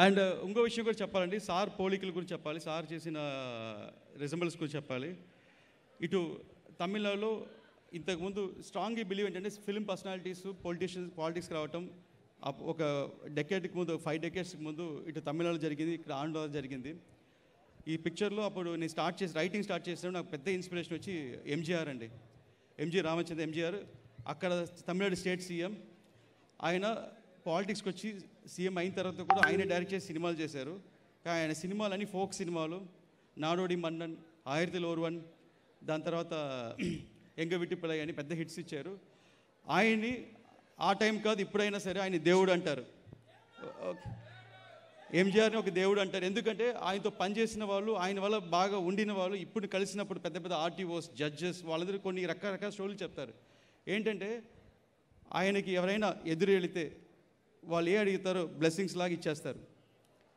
And ఇంకో విషయం కూడా చెప్పాలండి, సార్ పోలికల గురించి చెప్పాలి, సార్ చేసిన రిజంబల్స్ గురించి చెప్పాలి. ఇటు తమిళనాడులో ఇంతకుముందు స్ట్రాంగ్గా బిలీవ్ ఏంటంటే ఫిల్మ్ పర్సనాలిటీస్ పాలిటిక్స్కి రావటం ఒక డెకేడ్కి ముందు 5 decades ముందు ఇటు తమిళనాడు జరిగింది, ఇక్కడ ఆంధ్రలో జరిగింది. ఈ పిక్చర్లో అప్పుడు నేను రైటింగ్ స్టార్ట్ చేసినప్పుడు నాకు పెద్ద ఇన్స్పిరేషన్ వచ్చి ఎంజీఆర్ అండి. ఎంజీ రామచంద్ర ఎంజీఆర్ అక్కడ తమిళనాడు స్టేట్ సీఎం. ఆయన పాలిటిక్స్కి వచ్చి సీఎం అయిన తర్వాత కూడా ఆయన డైరెక్ట్ చేసి సినిమాలు చేశారు. కానీ ఆయన సినిమాలన్నీ ఫోక్ సినిమాలు, నాడోడి మన్నన్, ఆయిరతిల్ ఓర్వన్, దాని తర్వాత ఎంగ విట్టిపిల్లై అని పెద్ద హిట్స్ ఇచ్చారు. ఆయన్ని ఆ టైం కాదు ఇప్పుడైనా సరే ఆయన దేవుడు అంటారు. ఎంజీఆర్ని ఒక దేవుడు అంటారు. ఎందుకంటే ఆయనతో పనిచేసిన వాళ్ళు, ఆయన వల్ల బాగా ఉండిన వాళ్ళు ఇప్పుడు కలిసినప్పుడు పెద్ద పెద్ద ఆర్టీఓస్, జడ్జెస్ వాళ్ళందరూ కొన్ని రకరకాల స్టోరీలు చెప్తారు. ఏంటంటే ఆయనకి ఎవరైనా ఎదురు వెళితే వాళ్ళు అడుగుతారో బ్లెస్సింగ్స్ లాగా ఇచ్చేస్తారు.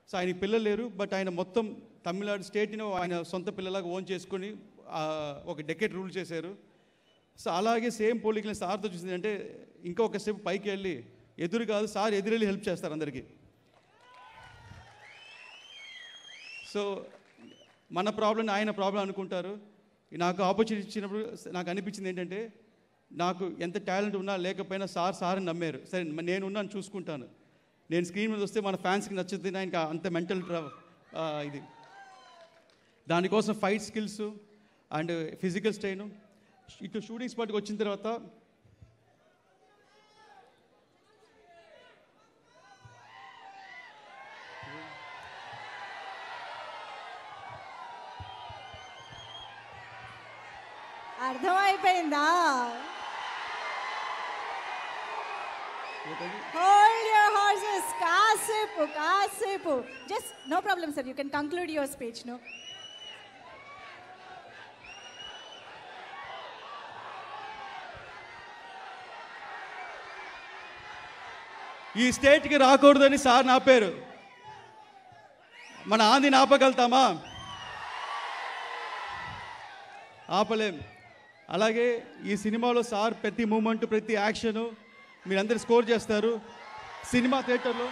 సో ఆయనకి పిల్లలు లేరు, బట్ ఆయన మొత్తం తమిళనాడు స్టేట్ని ఆయన సొంత పిల్లలాగా ఓన్ చేసుకొని ఒక డెకేడ్ రూల్ చేశారు. సో అలాగే సేమ్ పోలికల్ని సార్తో చూసింది అంటే ఇంకా ఒక స్టెప్ పైకి వెళ్ళి ఎదురు కాదు సార్ ఎదురెళ్ళి హెల్ప్ చేస్తారు అందరికీ. సో మన ప్రాబ్లం ఆయన ప్రాబ్లం అనుకుంటారు. నాకు ఆపర్చునిటీ ఇచ్చినప్పుడు నాకు అనిపించింది ఏంటంటే నాకు ఎంత టాలెంట్ ఉన్నా లేకపోయినా సార్ నమ్మారు. సరే నేను ఉన్నాను చూసుకుంటాను, నేను స్క్రీన్ మీద వస్తే మన ఫ్యాన్స్కి నచ్చుతుంది, ఆయనకి అంత మెంటల్ ఇది. దానికోసం fight skills and physical strain. ఇటు షూటింగ్ స్పాట్కి వచ్చిన తర్వాత అర్థమైపోయిందా? Hold your horses. కాసేపు. Just no problem, sir. You can conclude your speech, no? ఈ స్టేట్కి రాకూడదని సార్ ఆపారు. మన ఆంధ్రని ఆపగలుగుతామా? ఆపలేం. అలాగే ఈ సినిమాలో సార్ ప్రతి మూమెంట్, ప్రతి యాక్షను మీరందరూ స్కోర్ చేస్తారు సినిమా థియేటర్లో.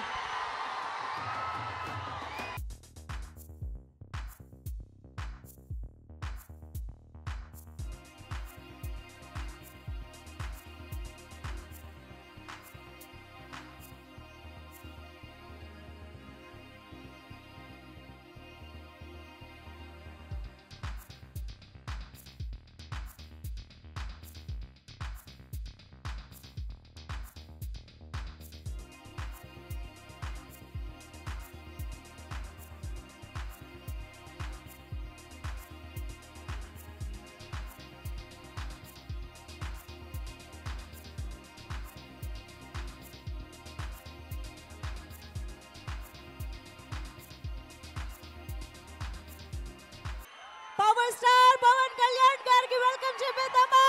పవర్ స్టార్ పవన్ కళ్యాణ్ గారికి వెల్కమ్ చెప్పేద్దామా?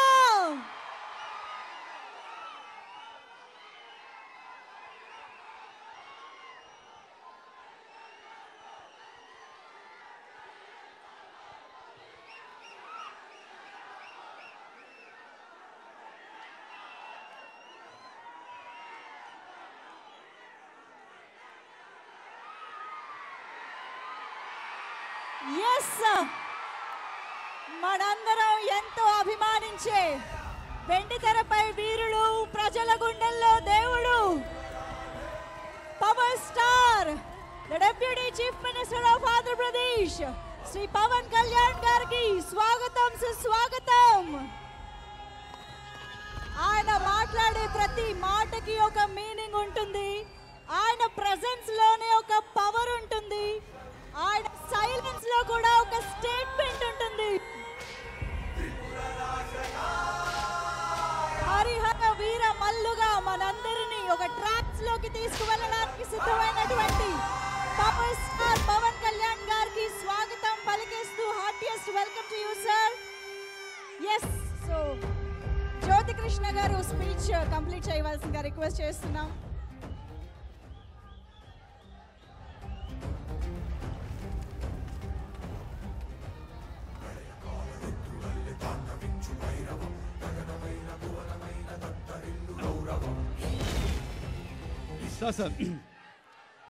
ఎస్, మనందరం ఎంతో అభిమానించే వెండితెరపై వీరుడు, ప్రజల గుండెల్లో దేవుడు, power star, the deputy chief minister of Andhra Pradesh Shri Pawan Kalyan గారికి స్వాగతం, సుస్వాగతం. ఆయన మాట్లాడే ప్రతి మాటకి ఒక మీనింగ్ ఉంటుంది. ఆయన ప్రెజెన్స్ లోనే ఒక పవర్ ఉంటుంది. ఆయన సైలెన్స్ లో కూడా ఒక స్టేట్మెంట్ ఉంటుంది. హరిహర వీర మల్లుగా మనందరినీ ఒక ట్రాక్స్ లోకి తీసుకువెళ్ళడానికి సిద్ధమైనటువంటి పవర్ స్టార్ పవన్ కళ్యాణ్ గారికి స్వాగతం పలికేస్తూ heartiest welcome to you sir. Yes, so Jyothi Krishna గారు స్పీచ్ కంప్లీట్ చేయవలసిందిగా రిక్వెస్ట్ చేస్తున్నాం. సార్